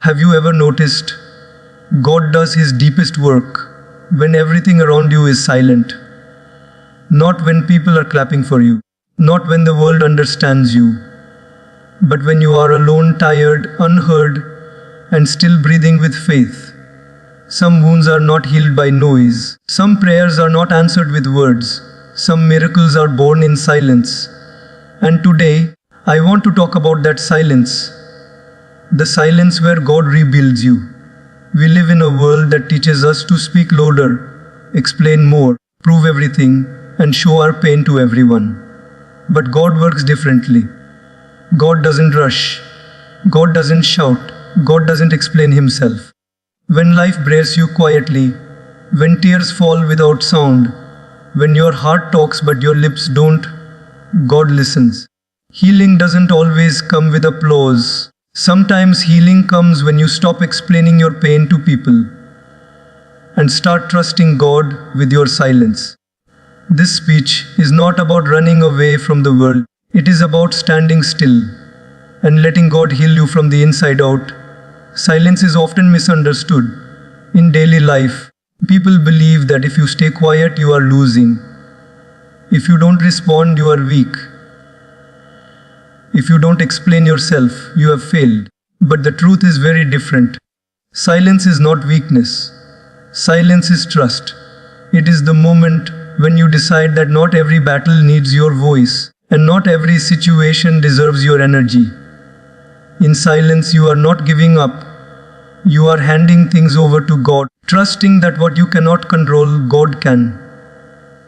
Have you ever noticed God does His deepest work when everything around you is silent? Not when people are clapping for you, not when the world understands you, but when you are alone, tired, unheard, and still breathing with faith. Some wounds are not healed by noise. Some prayers are not answered with words. Some miracles are born in silence. And today, I want to talk about that silence. The silence where God rebuilds you. We live in a world that teaches us to speak louder, explain more, prove everything, and show our pain to everyone. But God works differently. God doesn't rush. God doesn't shout. God doesn't explain Himself. When life breaks you quietly, when tears fall without sound, when your heart talks but your lips don't, God listens. Healing doesn't always come with applause. Sometimes healing comes when you stop explaining your pain to people and start trusting God with your silence. This speech is not about running away from the world. It is about standing still and letting God heal you from the inside out. Silence is often misunderstood. In daily life, people believe that if you stay quiet, you are losing. If you don't respond, you are weak. If you don't explain yourself, you have failed. But the truth is very different. Silence is not weakness. Silence is trust. It is the moment when you decide that not every battle needs your voice, and not every situation deserves your energy. In silence, you are not giving up. You are handing things over to God, trusting that what you cannot control, God can.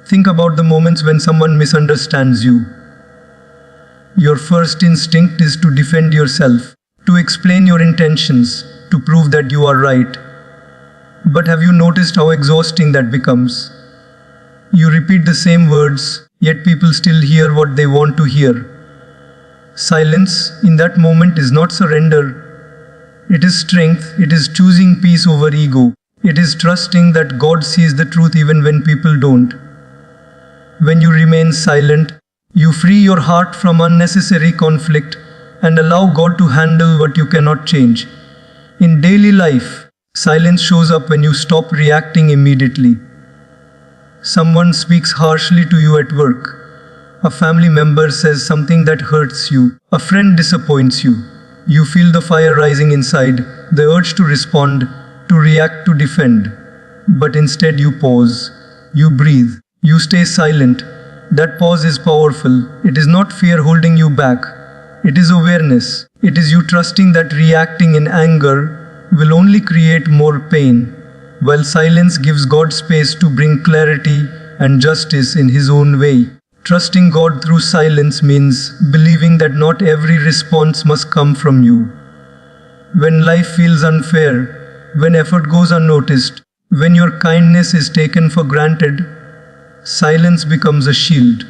Think about the moments when someone misunderstands you. Your first instinct is to defend yourself, to explain your intentions, to prove that you are right. But have you noticed how exhausting that becomes? You repeat the same words, yet people still hear what they want to hear. Silence in that moment is not surrender. It is strength. It is choosing peace over ego. It is trusting that God sees the truth even when people don't. When you remain silent, you free your heart from unnecessary conflict and allow God to handle what you cannot change. In daily life, silence shows up when you stop reacting immediately. Someone speaks harshly to you at work. A family member says something that hurts you. A friend disappoints you. You feel the fire rising inside, the urge to respond, to react, to defend. But instead you pause. You breathe. You stay silent. That pause is powerful. It is not fear holding you back. It is awareness. It is you trusting that reacting in anger will only create more pain, while silence gives God space to bring clarity and justice in His own way. Trusting God through silence means believing that not every response must come from you. When life feels unfair, when effort goes unnoticed, when your kindness is taken for granted, silence becomes a shield.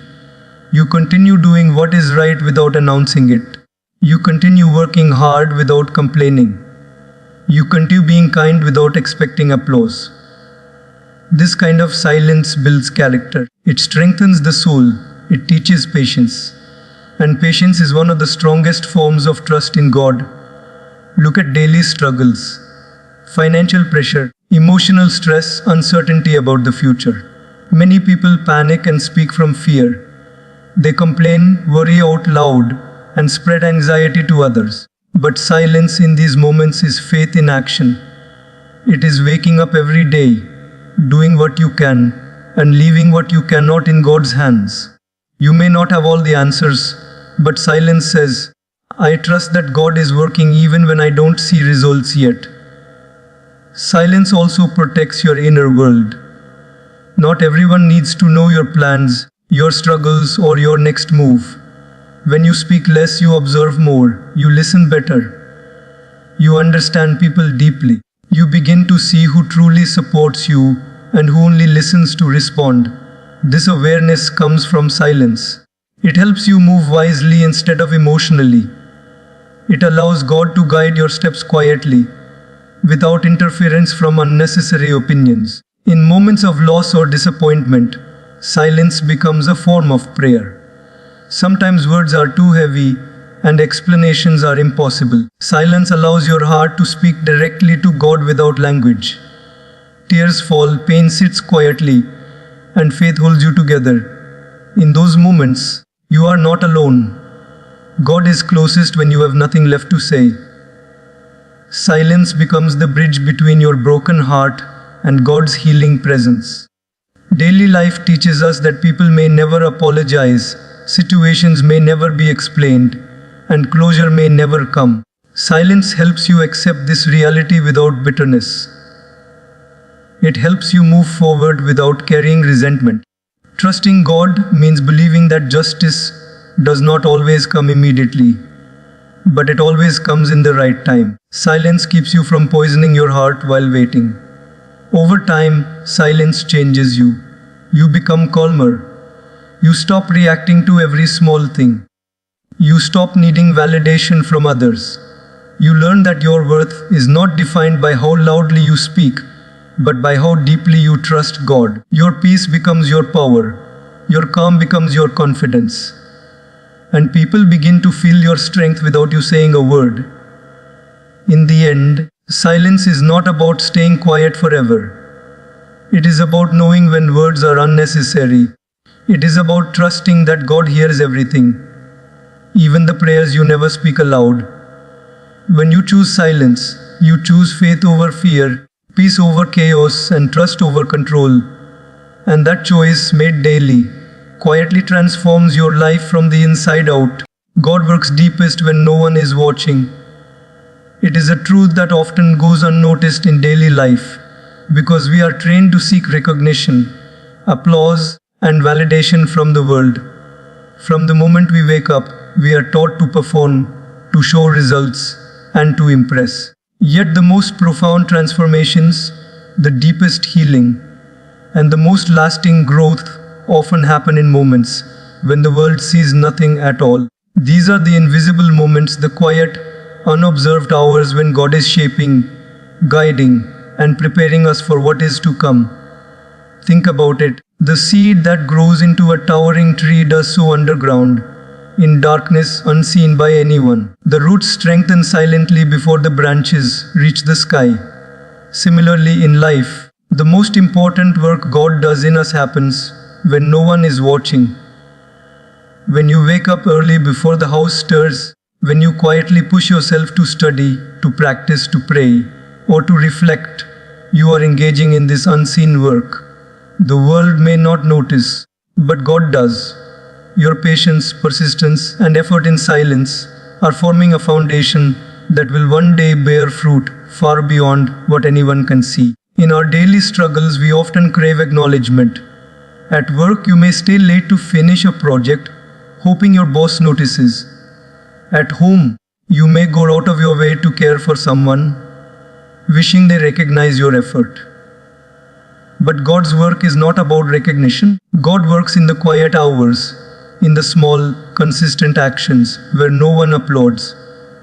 You continue doing what is right without announcing it. You continue working hard without complaining. You continue being kind without expecting applause. This kind of silence builds character. It strengthens the soul. It teaches patience. And patience is one of the strongest forms of trust in God. Look at daily struggles, financial pressure, emotional stress, uncertainty about the future. Many people panic and speak from fear. They complain, worry out loud, and spread anxiety to others. But silence in these moments is faith in action. It is waking up every day, doing what you can, and leaving what you cannot in God's hands. You may not have all the answers, but silence says, I trust that God is working even when I don't see results yet. Silence also protects your inner world. Not everyone needs to know your plans, your struggles, or your next move. When you speak less, you observe more, you listen better. You understand people deeply. You begin to see who truly supports you and who only listens to respond. This awareness comes from silence. It helps you move wisely instead of emotionally. It allows God to guide your steps quietly, without interference from unnecessary opinions. In moments of loss or disappointment, silence becomes a form of prayer. Sometimes words are too heavy, and explanations are impossible. Silence allows your heart to speak directly to God without language. Tears fall, pain sits quietly, and faith holds you together. In those moments, you are not alone. God is closest when you have nothing left to say. Silence becomes the bridge between your broken heart and God's healing presence. Daily life teaches us that people may never apologize, situations may never be explained, and closure may never come. Silence helps you accept this reality without bitterness. It helps you move forward without carrying resentment. Trusting God means believing that justice does not always come immediately, but it always comes in the right time. Silence keeps you from poisoning your heart while waiting. Over time, silence changes you. You become calmer. You stop reacting to every small thing. You stop needing validation from others. You learn that your worth is not defined by how loudly you speak, but by how deeply you trust God. Your peace becomes your power. Your calm becomes your confidence. And people begin to feel your strength without you saying a word. In the end, silence is not about staying quiet forever. It is about knowing when words are unnecessary. It is about trusting that God hears everything, even the prayers you never speak aloud. When you choose silence, you choose faith over fear, peace over chaos, and trust over control. And that choice, made daily, quietly transforms your life from the inside out. God works deepest when no one is watching. It is a truth that often goes unnoticed in daily life, because we are trained to seek recognition, applause, and validation from the world. From the moment we wake up, we are taught to perform, to show results, and to impress. Yet the most profound transformations, the deepest healing, and the most lasting growth often happen in moments when the world sees nothing at all. These are the invisible moments, the quiet, unobserved hours when God is shaping, guiding, and preparing us for what is to come. Think about it. The seed that grows into a towering tree does so underground, in darkness, unseen by anyone. The roots strengthen silently before the branches reach the sky. Similarly, in life, the most important work God does in us happens when no one is watching. When you wake up early before the house stirs, when you quietly push yourself to study, to practice, to pray, or to reflect, you are engaging in this unseen work. The world may not notice, but God does. Your patience, persistence, and effort in silence are forming a foundation that will one day bear fruit far beyond what anyone can see. In our daily struggles, we often crave acknowledgement. At work, you may stay late to finish a project, hoping your boss notices. At home, you may go out of your way to care for someone, wishing they recognize your effort. But God's work is not about recognition. God works in the quiet hours, in the small, consistent actions where no one applauds.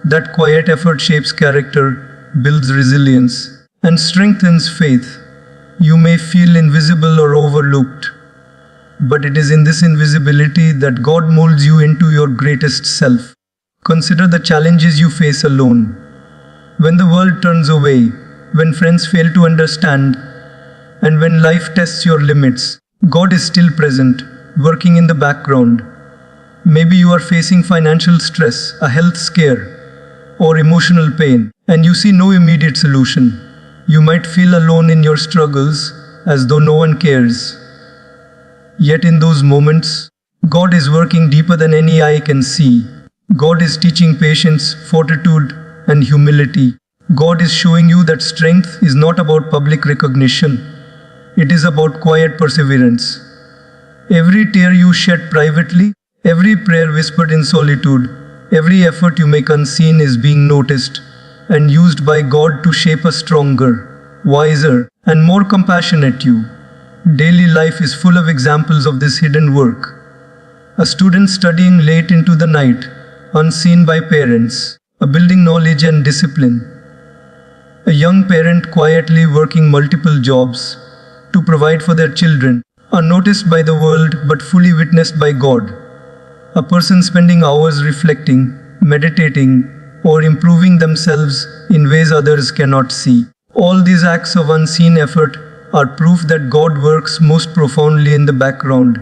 That quiet effort shapes character, builds resilience, and strengthens faith. You may feel invisible or overlooked, but it is in this invisibility that God molds you into your greatest self. Consider the challenges you face alone. When the world turns away, when friends fail to understand, and when life tests your limits, God is still present, working in the background. Maybe you are facing financial stress, a health scare, or emotional pain, and you see no immediate solution. You might feel alone in your struggles, as though no one cares. Yet in those moments, God is working deeper than any eye can see. God is teaching patience, fortitude, and humility. God is showing you that strength is not about public recognition. It is about quiet perseverance. Every tear you shed privately, every prayer whispered in solitude, every effort you make unseen is being noticed and used by God to shape a stronger, wiser, and more compassionate you. Daily life is full of examples of this hidden work. A student studying late into the night, unseen by parents, building knowledge and discipline. A young parent quietly working multiple jobs to provide for their children, unnoticed by the world but fully witnessed by God. A person spending hours reflecting, meditating, or improving themselves in ways others cannot see. All these acts of unseen effort are proof that God works most profoundly in the background.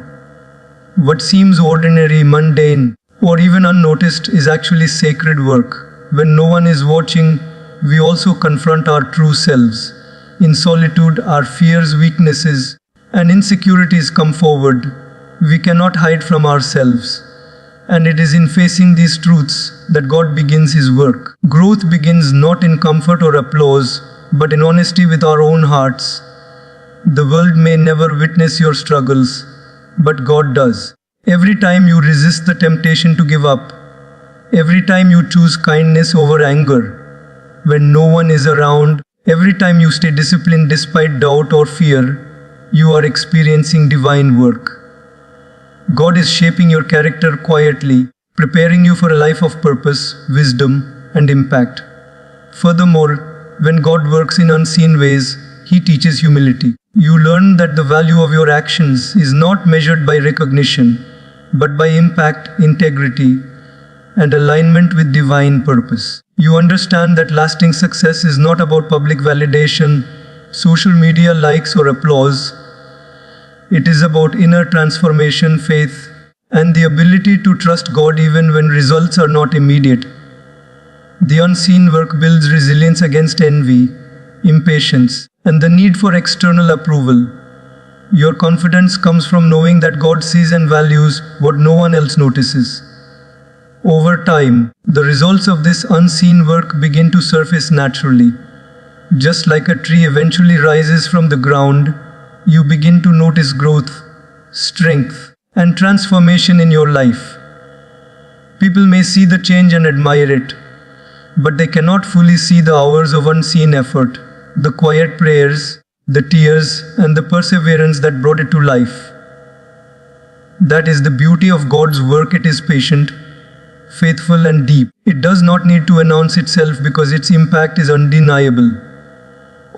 What seems ordinary, mundane, or even unnoticed is actually sacred work. When no one is watching, we also confront our true selves. In solitude, our fears, weaknesses, and insecurities come forward. We cannot hide from ourselves. And it is in facing these truths that God begins His work. Growth begins not in comfort or applause, but in honesty with our own hearts. The world may never witness your struggles, but God does. Every time you resist the temptation to give up, every time you choose kindness over anger, when no one is around, every time you stay disciplined despite doubt or fear, you are experiencing divine work. God is shaping your character quietly, preparing you for a life of purpose, wisdom, and impact. Furthermore, when God works in unseen ways, He teaches humility. You learn that the value of your actions is not measured by recognition, but by impact, integrity, and alignment with divine purpose. You understand that lasting success is not about public validation, social media likes, or applause. It is about inner transformation, faith, and the ability to trust God even when results are not immediate. The unseen work builds resilience against envy, impatience, and the need for external approval. Your confidence comes from knowing that God sees and values what no one else notices. Over time, the results of this unseen work begin to surface naturally. Just like a tree eventually rises from the ground, you begin to notice growth, strength, and transformation in your life. People may see the change and admire it, but they cannot fully see the hours of unseen effort, the quiet prayers, the tears, and the perseverance that brought it to life. That is the beauty of God's work. It is patient, faithful, and deep. It does not need to announce itself because its impact is undeniable.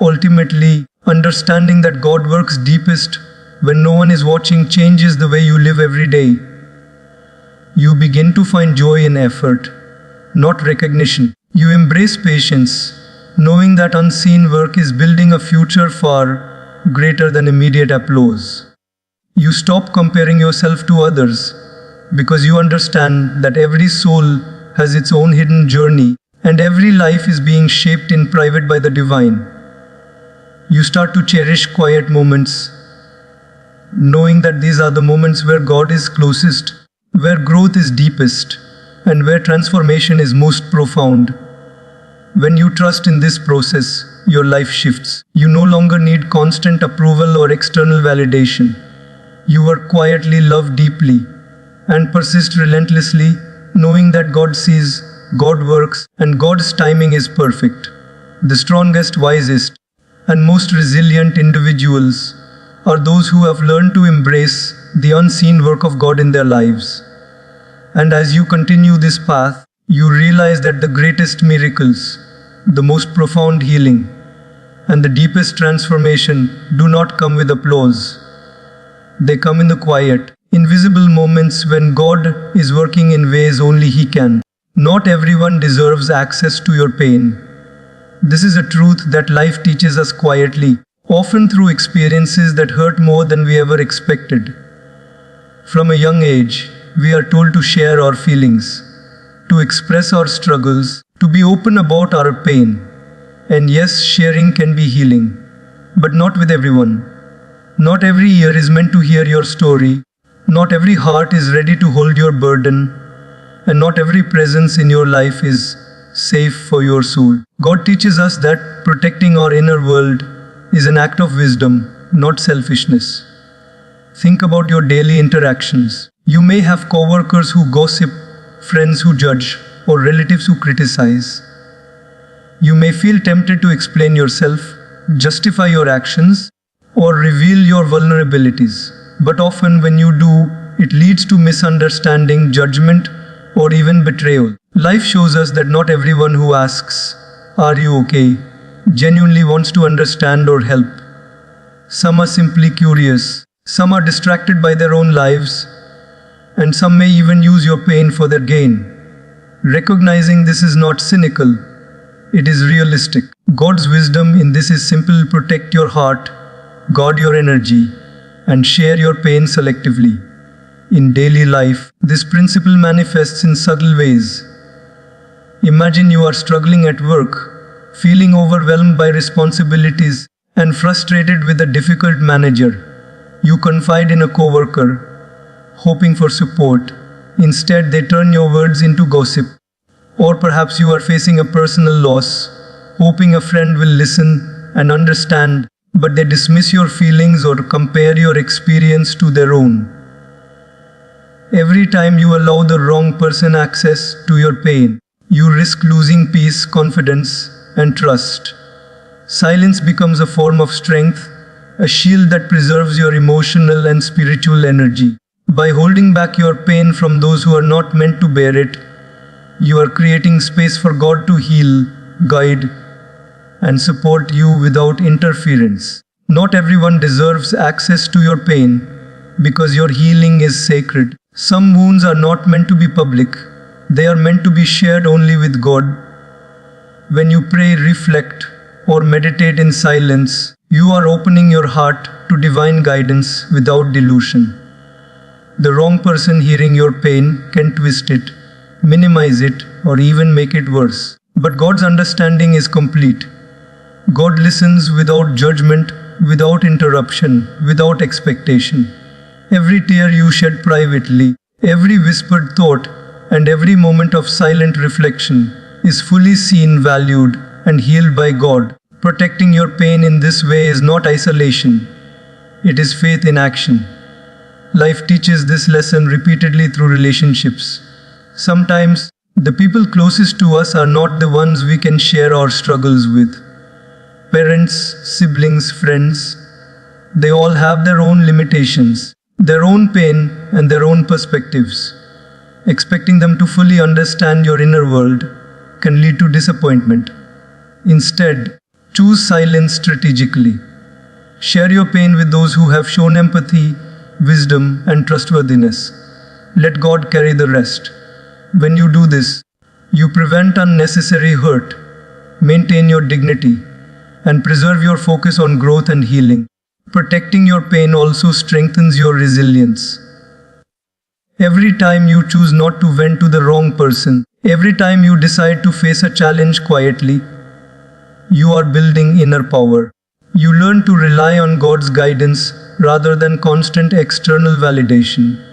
Ultimately, understanding that God works deepest when no one is watching changes the way you live every day. You begin to find joy in effort, not recognition. You embrace patience, knowing that unseen work is building a future far greater than immediate applause. You stop comparing yourself to others because you understand that every soul has its own hidden journey and every life is being shaped in private by the divine. You start to cherish quiet moments, knowing that these are the moments where God is closest, where growth is deepest, and where transformation is most profound. When you trust in this process, your life shifts. You no longer need constant approval or external validation. You are quietly loved deeply and persist relentlessly, knowing that God sees, God works, and God's timing is perfect. The strongest, wisest, and most resilient individuals are those who have learned to embrace the unseen work of God in their lives. And as you continue this path, you realize that the greatest miracles, the most profound healing, and the deepest transformation do not come with applause. They come in the quiet, invisible moments when God is working in ways only He can. Not everyone deserves access to your pain. This is a truth that life teaches us quietly, often through experiences that hurt more than we ever expected. From a young age, we are told to share our feelings, to express our struggles, to be open about our pain. And yes, sharing can be healing, but not with everyone. Not every ear is meant to hear your story. Not every heart is ready to hold your burden. And not every presence in your life is safe for your soul. God teaches us that protecting our inner world is an act of wisdom, not selfishness. Think about your daily interactions. You may have coworkers who gossip, friends who judge, or relatives who criticize. You may feel tempted to explain yourself, justify your actions, or reveal your vulnerabilities. But often when you do, it leads to misunderstanding, judgment, or even betrayal. Life shows us that not everyone who asks, "Are you okay?" genuinely wants to understand or help. Some are simply curious, some are distracted by their own lives, and some may even use your pain for their gain. Recognizing this is not cynical, it is realistic. God's wisdom in this is simple: protect your heart, guard your energy, and share your pain selectively. In daily life, this principle manifests in subtle ways. Imagine you are struggling at work, feeling overwhelmed by responsibilities, and frustrated with a difficult manager. You confide in a coworker, hoping for support. Instead, they turn your words into gossip. Or perhaps you are facing a personal loss, hoping a friend will listen and understand, but they dismiss your feelings or compare your experience to their own. Every time you allow the wrong person access to your pain, you risk losing peace, confidence, and trust. Silence becomes a form of strength, a shield that preserves your emotional and spiritual energy. By holding back your pain from those who are not meant to bear it, you are creating space for God to heal, guide, and support you without interference. Not everyone deserves access to your pain because your healing is sacred. Some wounds are not meant to be public, they are meant to be shared only with God. When you pray, reflect, or meditate in silence, you are opening your heart to divine guidance without delusion. The wrong person hearing your pain can twist it, minimize it, or even make it worse. But God's understanding is complete. God listens without judgment, without interruption, without expectation. Every tear you shed privately, every whispered thought, and every moment of silent reflection is fully seen, valued, and healed by God. Protecting your pain in this way is not isolation, it is faith in action. Life teaches this lesson repeatedly through relationships. Sometimes, the people closest to us are not the ones we can share our struggles with. Parents, siblings, friends, they all have their own limitations, their own pain, and their own perspectives. Expecting them to fully understand your inner world can lead to disappointment. Instead, choose silence strategically. Share your pain with those who have shown empathy, wisdom, and trustworthiness. Let God carry the rest. When you do this, you prevent unnecessary hurt, maintain your dignity, and preserve your focus on growth and healing. Protecting your pain also strengthens your resilience. Every time you choose not to vent to the wrong person, every time you decide to face a challenge quietly, you are building inner power. You learn to rely on God's guidance rather than constant external validation.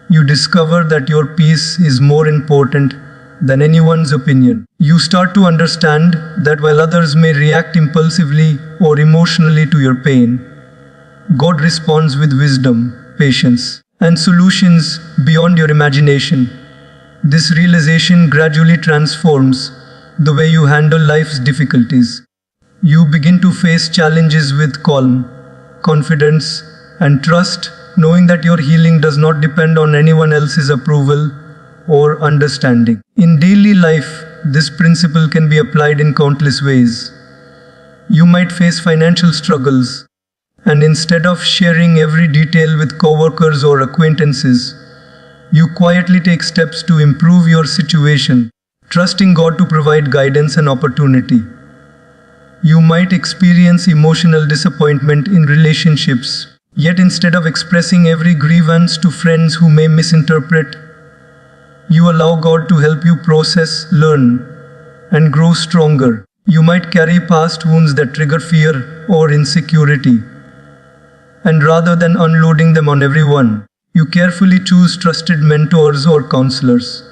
You discover that your peace is more important than anyone's opinion. You start to understand that while others may react impulsively or emotionally to your pain, God responds with wisdom, patience, and solutions beyond your imagination. This realization gradually transforms the way you handle life's difficulties. You begin to face challenges with calm, confidence, and trust, knowing that your healing does not depend on anyone else's approval or understanding. In daily life, this principle can be applied in countless ways. You might face financial struggles, and instead of sharing every detail with coworkers or acquaintances, you quietly take steps to improve your situation, trusting God to provide guidance and opportunity. You might experience emotional disappointment in relationships, yet instead of expressing every grievance to friends who may misinterpret, you allow God to help you process, learn, and grow stronger. You might carry past wounds that trigger fear or insecurity, and rather than unloading them on everyone, you carefully choose trusted mentors or counselors,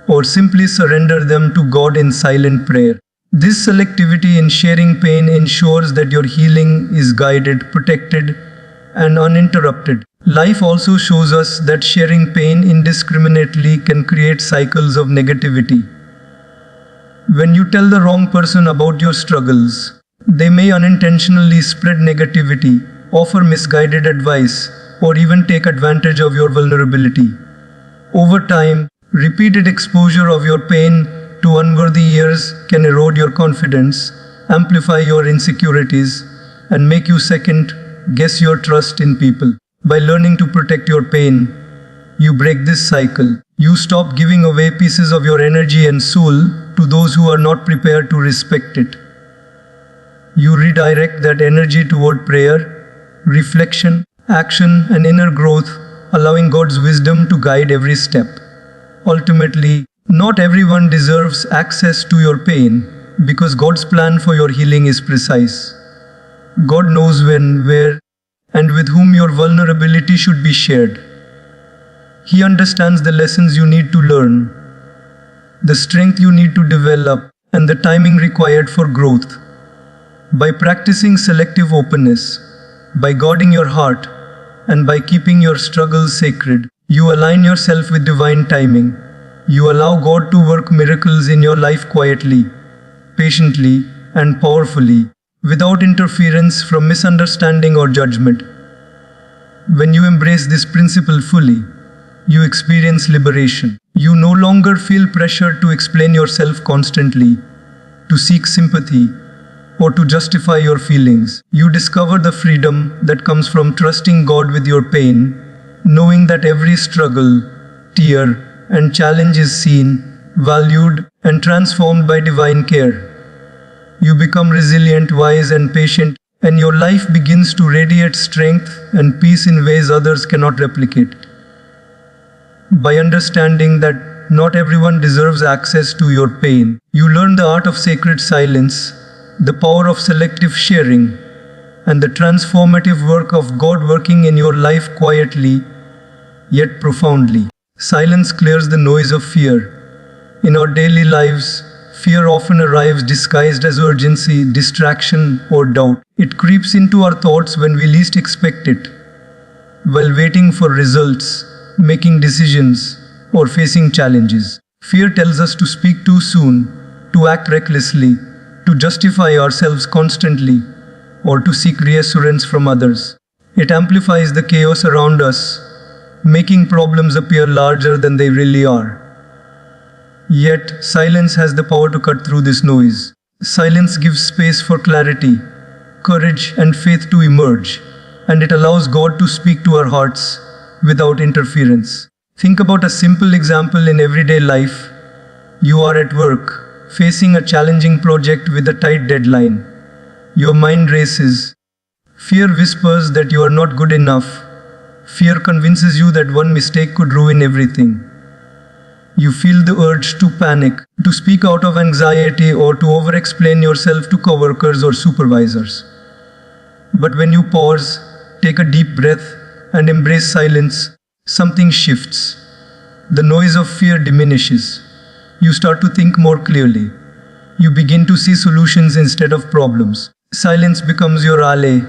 or simply surrender them to God in silent prayer. This selectivity in sharing pain ensures that your healing is guided, protected, and uninterrupted. Life also shows us that sharing pain indiscriminately can create cycles of negativity. When you tell the wrong person about your struggles, they may unintentionally spread negativity, offer misguided advice, or even take advantage of your vulnerability. Over time, repeated exposure of your pain to unworthy ears can erode your confidence, amplify your insecurities, and make you second guess your trust in people. By learning to protect your pain, you break this cycle. You stop giving away pieces of your energy and soul to those who are not prepared to respect it. You redirect that energy toward prayer, reflection, action, and inner growth, allowing God's wisdom to guide every step. Ultimately, not everyone deserves access to your pain because God's plan for your healing is precise. God knows when, where, and with whom your vulnerability should be shared. He understands the lessons you need to learn, the strength you need to develop, and the timing required for growth. By practicing selective openness, by guarding your heart, and by keeping your struggles sacred, you align yourself with divine timing. You allow God to work miracles in your life quietly, patiently, and powerfully, without interference from misunderstanding or judgment. When you embrace this principle fully, you experience liberation. You no longer feel pressure to explain yourself constantly, to seek sympathy, or to justify your feelings. You discover the freedom that comes from trusting God with your pain, knowing that every struggle, tear, and challenge is seen, valued, and transformed by divine care. You become resilient, wise, and patient, and your life begins to radiate strength and peace in ways others cannot replicate. By understanding that not everyone deserves access to your pain, you learn the art of sacred silence, the power of selective sharing, and the transformative work of God working in your life quietly, yet profoundly. Silence clears the noise of fear. In our daily lives, fear often arrives disguised as urgency, distraction, or doubt. It creeps into our thoughts when we least expect it. While waiting for results, making decisions, or facing challenges, fear tells us to speak too soon, to act recklessly, to justify ourselves constantly, or to seek reassurance from others. It amplifies the chaos around us, making problems appear larger than they really are. Yet, silence has the power to cut through this noise. Silence gives space for clarity, courage, and faith to emerge, and it allows God to speak to our hearts without interference. Think about a simple example in everyday life. You are at work, facing a challenging project with a tight deadline. Your mind races. Fear whispers that you are not good enough. Fear convinces you that one mistake could ruin everything. You feel the urge to panic, to speak out of anxiety, or to over-explain yourself to coworkers or supervisors. But when you pause, take a deep breath, and embrace silence, something shifts. The noise of fear diminishes. You start to think more clearly. You begin to see solutions instead of problems. Silence becomes your ally,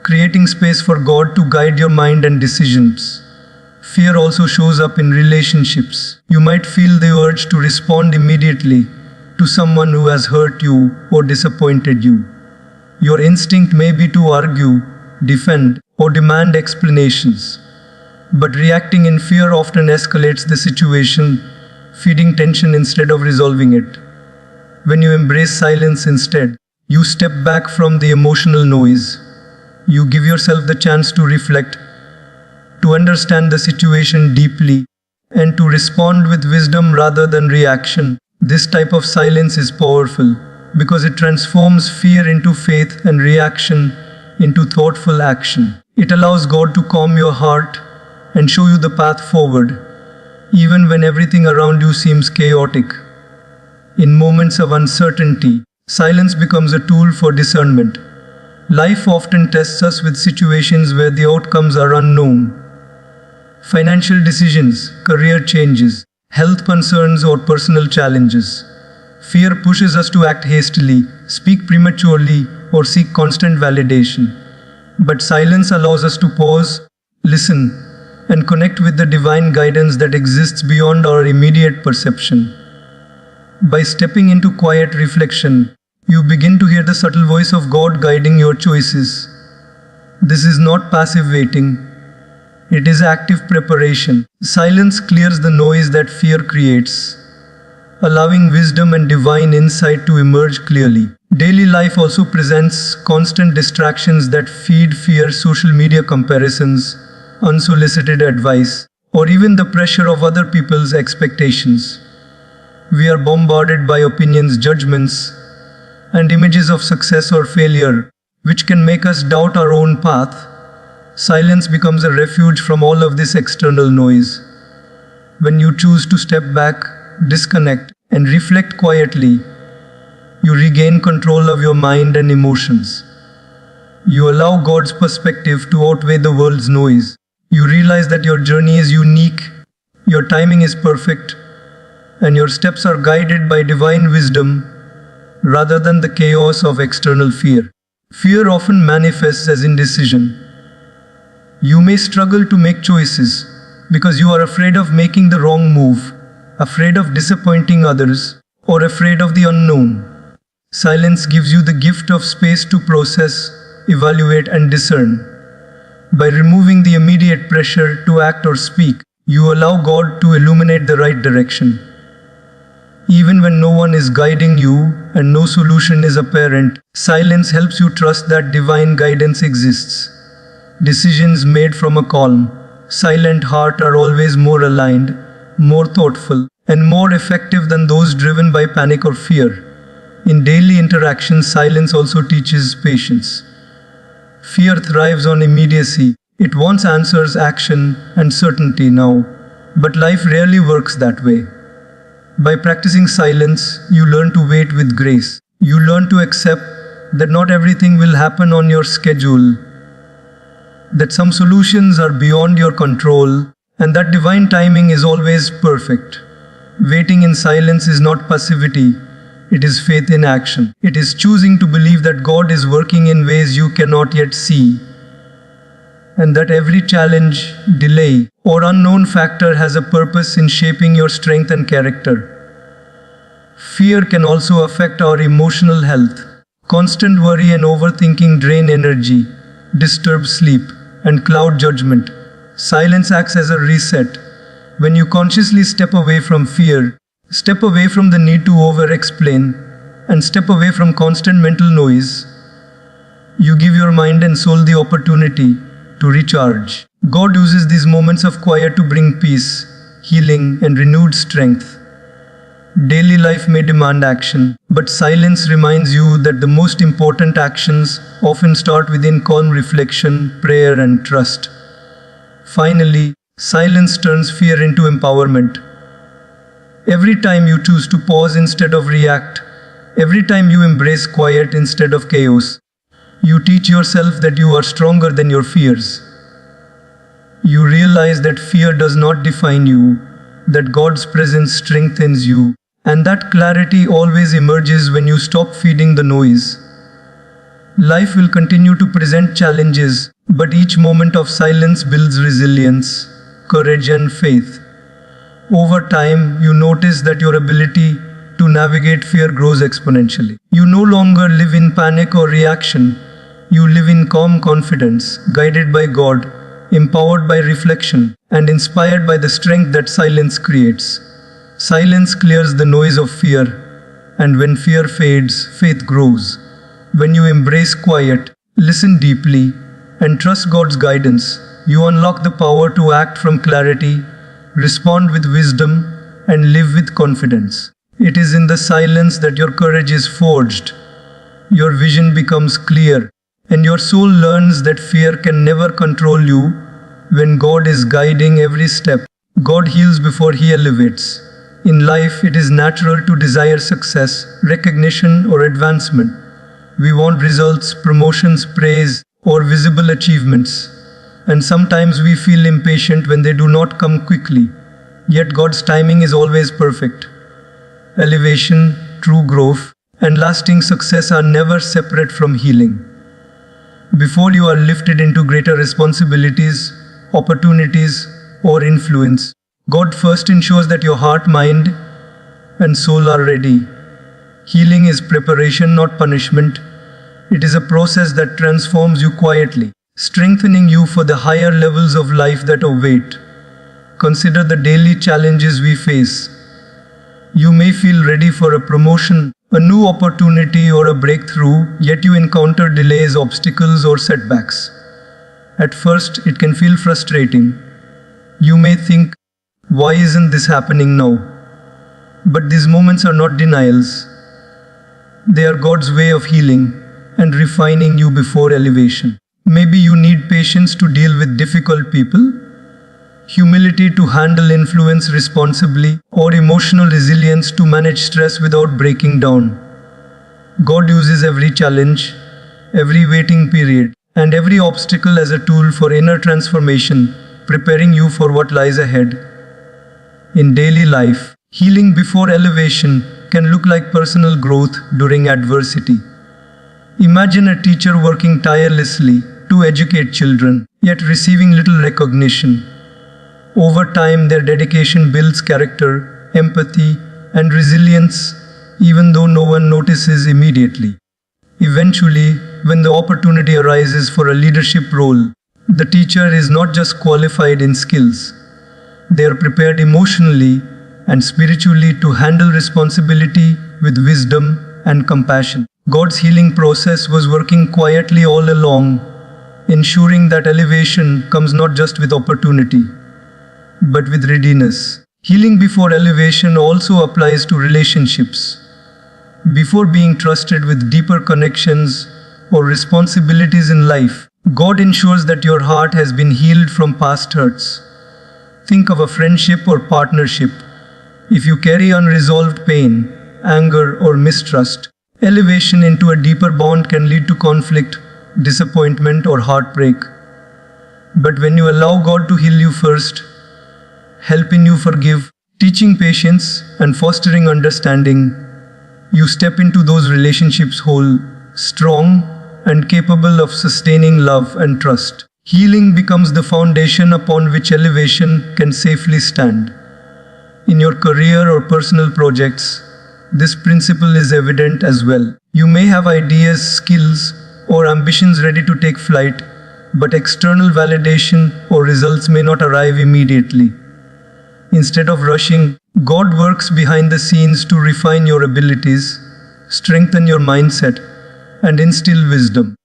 creating space for God to guide your mind and decisions. Fear also shows up in relationships. You might feel the urge to respond immediately to someone who has hurt you or disappointed you. Your instinct may be to argue, defend, or demand explanations. But reacting in fear often escalates the situation, feeding tension instead of resolving it. When you embrace silence instead, you step back from the emotional noise. You give yourself the chance to reflect, to understand the situation deeply, and to respond with wisdom rather than reaction. This type of silence is powerful because it transforms fear into faith and reaction into thoughtful action. It allows God to calm your heart and show you the path forward, even when everything around you seems chaotic. In moments of uncertainty, silence becomes a tool for discernment. Life often tests us with situations where the outcomes are unknown. Financial decisions, career changes, health concerns, or personal challenges. Fear pushes us to act hastily, speak prematurely, or seek constant validation. But silence allows us to pause, listen, and connect with the divine guidance that exists beyond our immediate perception. By stepping into quiet reflection, you begin to hear the subtle voice of God guiding your choices. This is not passive waiting. It is active preparation. Silence clears the noise that fear creates, allowing wisdom and divine insight to emerge clearly. Daily life also presents constant distractions that feed fear: social media comparisons, unsolicited advice, or even the pressure of other people's expectations. We are bombarded by opinions, judgments, and images of success or failure, which can make us doubt our own path. Silence becomes a refuge from all of this external noise. When you choose to step back, disconnect, and reflect quietly, you regain control of your mind and emotions. You allow God's perspective to outweigh the world's noise. You realize that your journey is unique, your timing is perfect, and your steps are guided by divine wisdom rather than the chaos of external fear. Fear often manifests as indecision. You may struggle to make choices because you are afraid of making the wrong move, afraid of disappointing others, or afraid of the unknown. Silence gives you the gift of space to process, evaluate, and discern. By removing the immediate pressure to act or speak, you allow God to illuminate the right direction. Even when no one is guiding you and no solution is apparent, silence helps you trust that divine guidance exists. Decisions made from a calm, silent heart are always more aligned, more thoughtful, and more effective than those driven by panic or fear. In daily interactions, silence also teaches patience. Fear thrives on immediacy. It wants answers, action, and certainty now. But life rarely works that way. By practicing silence, you learn to wait with grace. You learn to accept that not everything will happen on your schedule, that some solutions are beyond your control, and that divine timing is always perfect. Waiting in silence is not passivity. It is faith in action. It is choosing to believe that God is working in ways you cannot yet see, and that every challenge, delay, or unknown factor has a purpose in shaping your strength and character. Fear can also affect our emotional health. Constant worry and overthinking drain energy, disturb sleep, and cloud judgment. Silence acts as a reset. When you consciously step away from fear, step away from the need to over-explain, and step away from constant mental noise, you give your mind and soul the opportunity to recharge. God uses these moments of quiet to bring peace, healing, and renewed strength. Daily life may demand action, but silence reminds you that the most important actions often start within calm reflection, prayer, and trust. Finally, silence turns fear into empowerment. Every time you choose to pause instead of react, every time you embrace quiet instead of chaos, you teach yourself that you are stronger than your fears. You realize that fear does not define you, that God's presence strengthens you, and that clarity always emerges when you stop feeding the noise. Life will continue to present challenges, but each moment of silence builds resilience, courage, and faith. Over time, you notice that your ability to navigate fear grows exponentially. You no longer live in panic or reaction. You live in calm confidence, guided by God, empowered by reflection, and inspired by the strength that silence creates. Silence clears the noise of fear, and when fear fades, faith grows. When you embrace quiet, listen deeply, and trust God's guidance, you unlock the power to act from clarity, respond with wisdom, and live with confidence. It is in the silence that your courage is forged, your vision becomes clear, and your soul learns that fear can never control you. When God is guiding every step, God heals before He elevates. In life, it is natural to desire success, recognition, or advancement. We want results, promotions, praise, or visible achievements. And sometimes we feel impatient when they do not come quickly. Yet God's timing is always perfect. Elevation, true growth, and lasting success are never separate from healing. Before you are lifted into greater responsibilities, opportunities, or influence, God first ensures that your heart, mind, and soul are ready. Healing is preparation, not punishment. It is a process that transforms you quietly, strengthening you for the higher levels of life that await. Consider the daily challenges we face. You may feel ready for a promotion, a new opportunity, or a breakthrough, yet you encounter delays, obstacles, or setbacks. At first, it can feel frustrating. You may think, why isn't this happening now? But these moments are not denials. They are God's way of healing and refining you before elevation. Maybe you need patience to deal with difficult people, humility to handle influence responsibly, or emotional resilience to manage stress without breaking down. God uses every challenge, every waiting period, and every obstacle as a tool for inner transformation, preparing you for what lies ahead. In daily life, healing before elevation can look like personal growth during adversity. Imagine a teacher working tirelessly to educate children, yet receiving little recognition. Over time, their dedication builds character, empathy, and resilience, even though no one notices immediately. Eventually, when the opportunity arises for a leadership role, the teacher is not just qualified in skills. They are prepared emotionally and spiritually to handle responsibility with wisdom and compassion. God's healing process was working quietly all along, ensuring that elevation comes not just with opportunity, but with readiness. Healing before elevation also applies to relationships. Before being trusted with deeper connections or responsibilities in life, God ensures that your heart has been healed from past hurts. Think of a friendship or partnership. If you carry unresolved pain, anger, or mistrust, elevation into a deeper bond can lead to conflict, disappointment, or heartbreak. But when you allow God to heal you first, helping you forgive, teaching patience, and fostering understanding, you step into those relationships whole, strong, and capable of sustaining love and trust. Healing becomes the foundation upon which elevation can safely stand. In your career or personal projects, this principle is evident as well. You may have ideas, skills, or ambitions ready to take flight, but external validation or results may not arrive immediately. Instead of rushing, God works behind the scenes to refine your abilities, strengthen your mindset, and instill wisdom.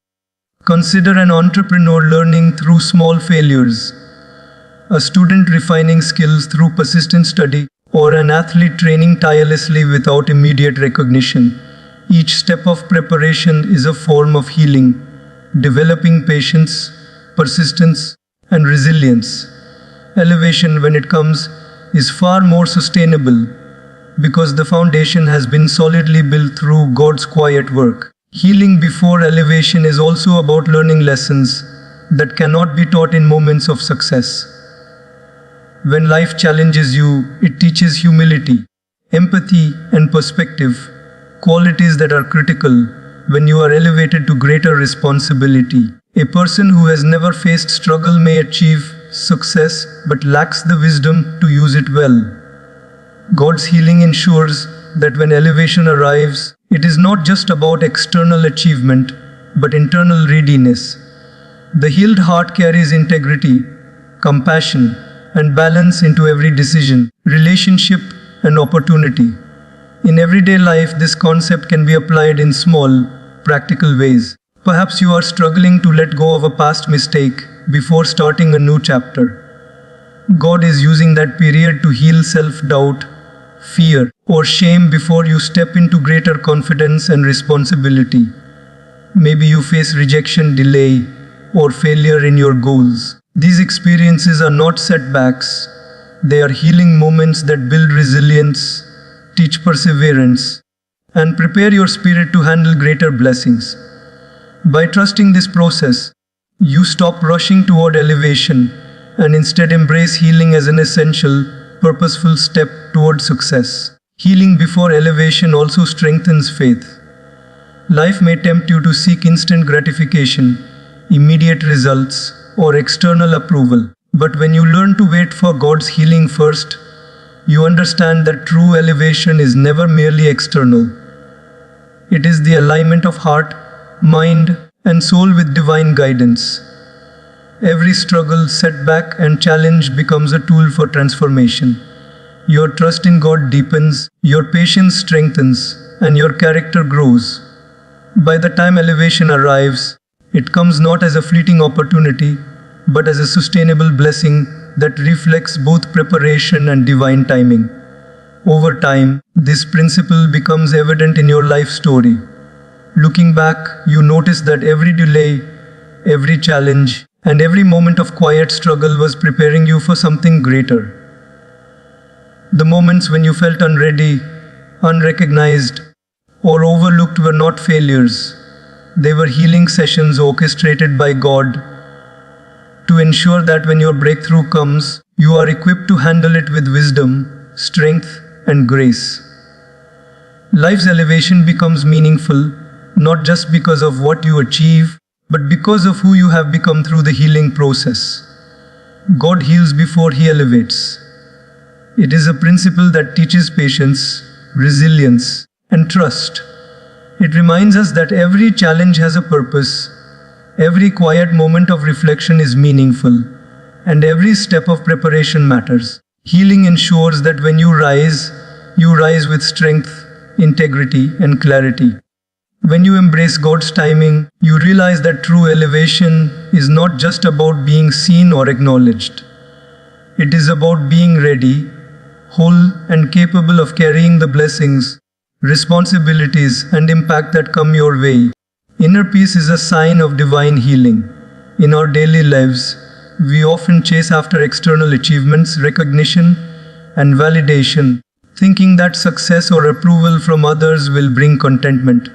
Consider an entrepreneur learning through small failures, a student refining skills through persistent study, or an athlete training tirelessly without immediate recognition. Each step of preparation is a form of healing, developing patience, persistence, and resilience. Elevation, when it comes, is far more sustainable because the foundation has been solidly built through God's quiet work. Healing before elevation is also about learning lessons that cannot be taught in moments of success. When life challenges you, it teaches humility, empathy, and perspective, qualities that are critical when you are elevated to greater responsibility. A person who has never faced struggle may achieve success but lacks the wisdom to use it well. God's healing ensures that when elevation arrives, it is not just about external achievement but internal readiness. The healed heart carries integrity, compassion, and balance into every decision, relationship, and opportunity. In everyday life, this concept can be applied in small, practical ways. Perhaps you are struggling to let go of a past mistake before starting a new chapter. God is using that period to heal self-doubt, fear, or shame before you step into greater confidence and responsibility. Maybe you face rejection, delay, or failure in your goals. These experiences are not setbacks. They are healing moments that build resilience, teach perseverance, and prepare your spirit to handle greater blessings. By trusting this process, you stop rushing toward elevation and instead embrace healing as an essential, purposeful step toward success. Healing before elevation also strengthens faith. Life may tempt you to seek instant gratification, immediate results, or external approval. But when you learn to wait for God's healing first, you understand that true elevation is never merely external. It is the alignment of heart, mind, and soul with divine guidance. Every struggle, setback, and challenge becomes a tool for transformation. Your trust in God deepens, your patience strengthens, and your character grows. By the time elevation arrives, it comes not as a fleeting opportunity, but as a sustainable blessing that reflects both preparation and divine timing. Over time, this principle becomes evident in your life story. Looking back, you notice that every delay, every challenge, and every moment of quiet struggle was preparing you for something greater. The moments when you felt unready, unrecognized, or overlooked were not failures. They were healing sessions orchestrated by God to ensure that when your breakthrough comes, you are equipped to handle it with wisdom, strength, and grace. Life's elevation becomes meaningful, not just because of what you achieve, but because of who you have become through the healing process. God heals before He elevates. It is a principle that teaches patience, resilience, and trust. It reminds us that every challenge has a purpose, every quiet moment of reflection is meaningful, and every step of preparation matters. Healing ensures that when you rise with strength, integrity, and clarity. When you embrace God's timing, you realize that true elevation is not just about being seen or acknowledged. It is about being ready, whole, and capable of carrying the blessings, responsibilities, and impact that come your way. Inner peace is a sign of divine healing. In our daily lives, we often chase after external achievements, recognition, and validation, thinking that success or approval from others will bring contentment.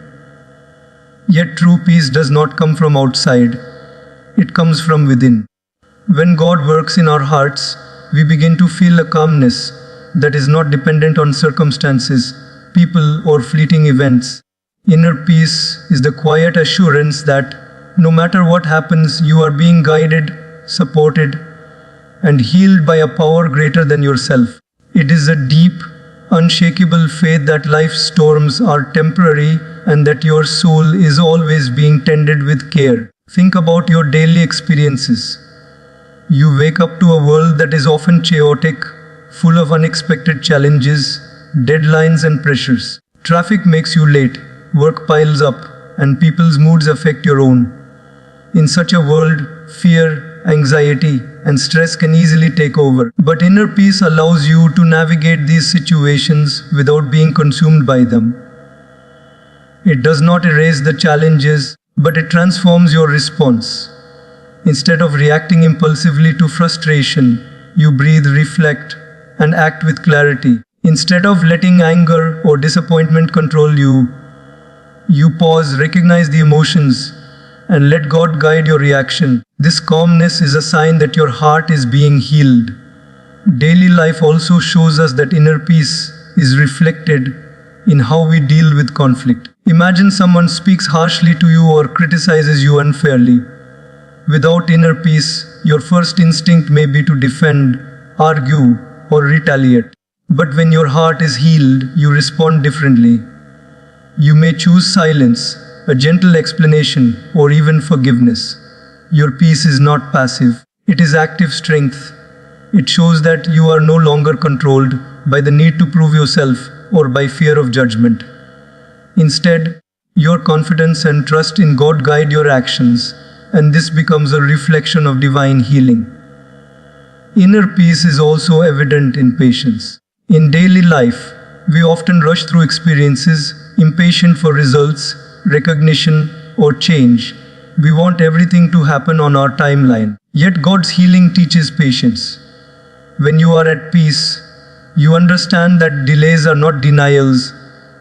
Yet true peace does not come from outside, it comes from within. When God works in our hearts, we begin to feel a calmness that is not dependent on circumstances, people, or fleeting events. Inner peace is the quiet assurance that no matter what happens, you are being guided, supported, and healed by a power greater than yourself. It is a deep, unshakable faith that life's storms are temporary and that your soul is always being tended with care. Think about your daily experiences. You wake up to a world that is often chaotic, full of unexpected challenges, deadlines, and pressures. Traffic makes you late, work piles up, and people's moods affect your own. In such a world, fear, anxiety, and stress can easily take over. But inner peace allows you to navigate these situations without being consumed by them. It does not erase the challenges, but it transforms your response. Instead of reacting impulsively to frustration, you breathe, reflect, and act with clarity. Instead of letting anger or disappointment control you, you pause, recognize the emotions, and let God guide your reaction. This calmness is a sign that your heart is being healed. Daily life also shows us that inner peace is reflected in how we deal with conflict. Imagine someone speaks harshly to you or criticizes you unfairly. Without inner peace, your first instinct may be to defend, argue, or retaliate. But when your heart is healed, you respond differently. You may choose silence, a gentle explanation, or even forgiveness. Your peace is not passive, it is active strength. It shows that you are no longer controlled by the need to prove yourself or by fear of judgment. Instead, your confidence and trust in God guide your actions, and this becomes a reflection of divine healing. Inner peace is also evident in patience. In daily life, we often rush through experiences, impatient for results, recognition, or change. We want everything to happen on our timeline. Yet God's healing teaches patience. When you are at peace, you understand that delays are not denials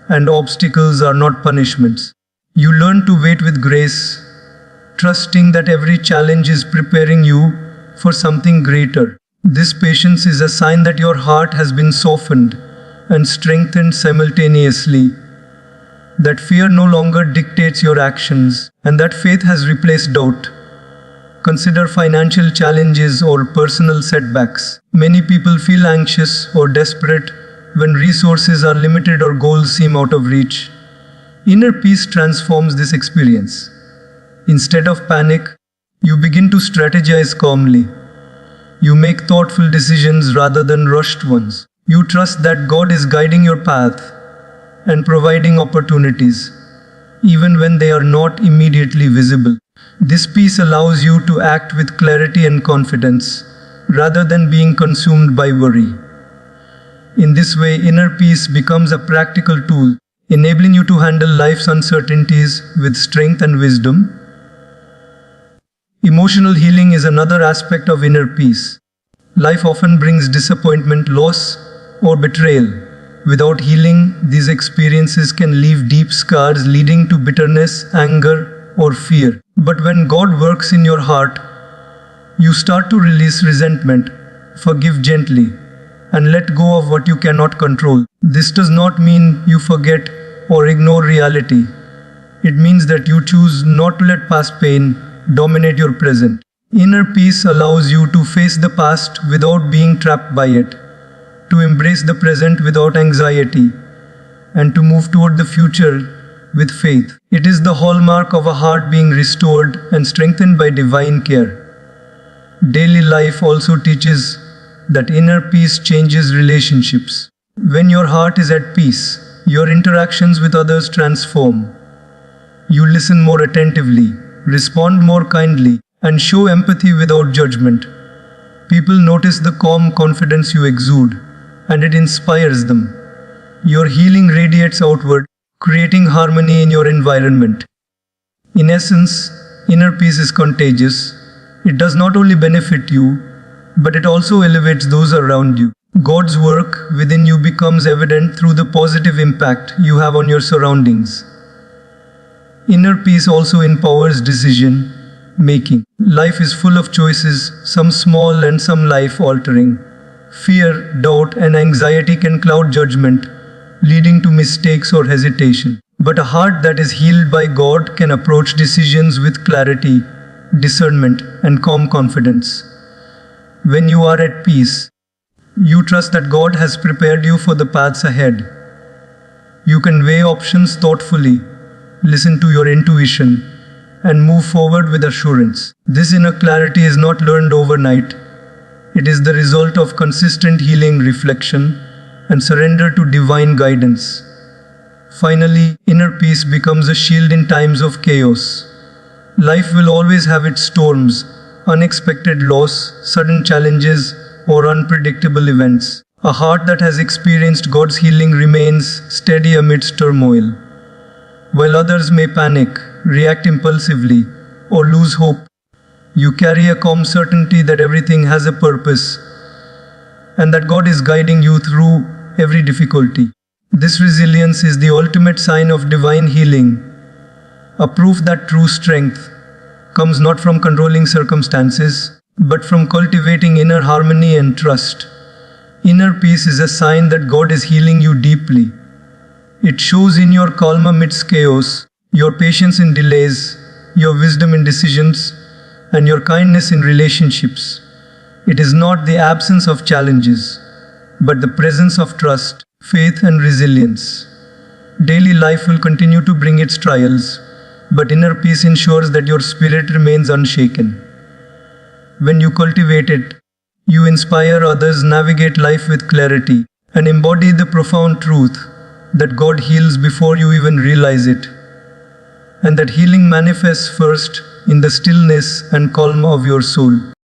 and obstacles are not punishments. You learn to wait with grace, trusting that every challenge is preparing you for something greater. This patience is a sign that your heart has been softened and strengthened simultaneously, that fear no longer dictates your actions, and that faith has replaced doubt. Consider financial challenges or personal setbacks. Many people feel anxious or desperate when resources are limited or goals seem out of reach. Inner peace transforms this experience. Instead of panic, you begin to strategize calmly. You make thoughtful decisions rather than rushed ones. You trust that God is guiding your path and providing opportunities, even when they are not immediately visible. This peace allows you to act with clarity and confidence, rather than being consumed by worry. In this way, inner peace becomes a practical tool, enabling you to handle life's uncertainties with strength and wisdom. Emotional healing is another aspect of inner peace. Life often brings disappointment, loss, or betrayal. Without healing, these experiences can leave deep scars leading to bitterness, anger, or fear. But when God works in your heart, you start to release resentment, forgive gently, and let go of what you cannot control. This does not mean you forget or ignore reality. It means that you choose not to let past pain dominate your present. Inner peace allows you to face the past without being trapped by it, to embrace the present without anxiety, and to move toward the future with faith. It is the hallmark of a heart being restored and strengthened by divine care. Daily life also teaches that inner peace changes relationships. When your heart is at peace, your interactions with others transform. You listen more attentively, respond more kindly, and show empathy without judgment. People notice the calm confidence you exude, and it inspires them. Your healing radiates outward, creating harmony in your environment. In essence, inner peace is contagious. It does not only benefit you, but it also elevates those around you. God's work within you becomes evident through the positive impact you have on your surroundings. Inner peace also empowers decision making. Life is full of choices, some small and some life-altering. Fear, doubt, and anxiety can cloud judgment, leading to mistakes or hesitation. But a heart that is healed by God can approach decisions with clarity, discernment, and calm confidence. When you are at peace, you trust that God has prepared you for the paths ahead. You can weigh options thoughtfully, listen to your intuition, and move forward with assurance. This inner clarity is not learned overnight. It is the result of consistent healing, reflection, and surrender to divine guidance. Finally, inner peace becomes a shield in times of chaos. Life will always have its storms, unexpected loss, sudden challenges, or unpredictable events. A heart that has experienced God's healing remains steady amidst turmoil. While others may panic, react impulsively, or lose hope, you carry a calm certainty that everything has a purpose and that God is guiding you through every difficulty. This resilience is the ultimate sign of divine healing, a proof that true strength comes not from controlling circumstances, but from cultivating inner harmony and trust. Inner peace is a sign that God is healing you deeply. It shows in your calm amidst chaos, your patience in delays, your wisdom in decisions, and your kindness in relationships. It is not the absence of challenges, but the presence of trust, faith, and resilience. Daily life will continue to bring its trials, but inner peace ensures that your spirit remains unshaken. When you cultivate it, you inspire others, navigate life with clarity, and embody the profound truth that God heals before you even realize it, and that healing manifests first in the stillness and calm of your soul.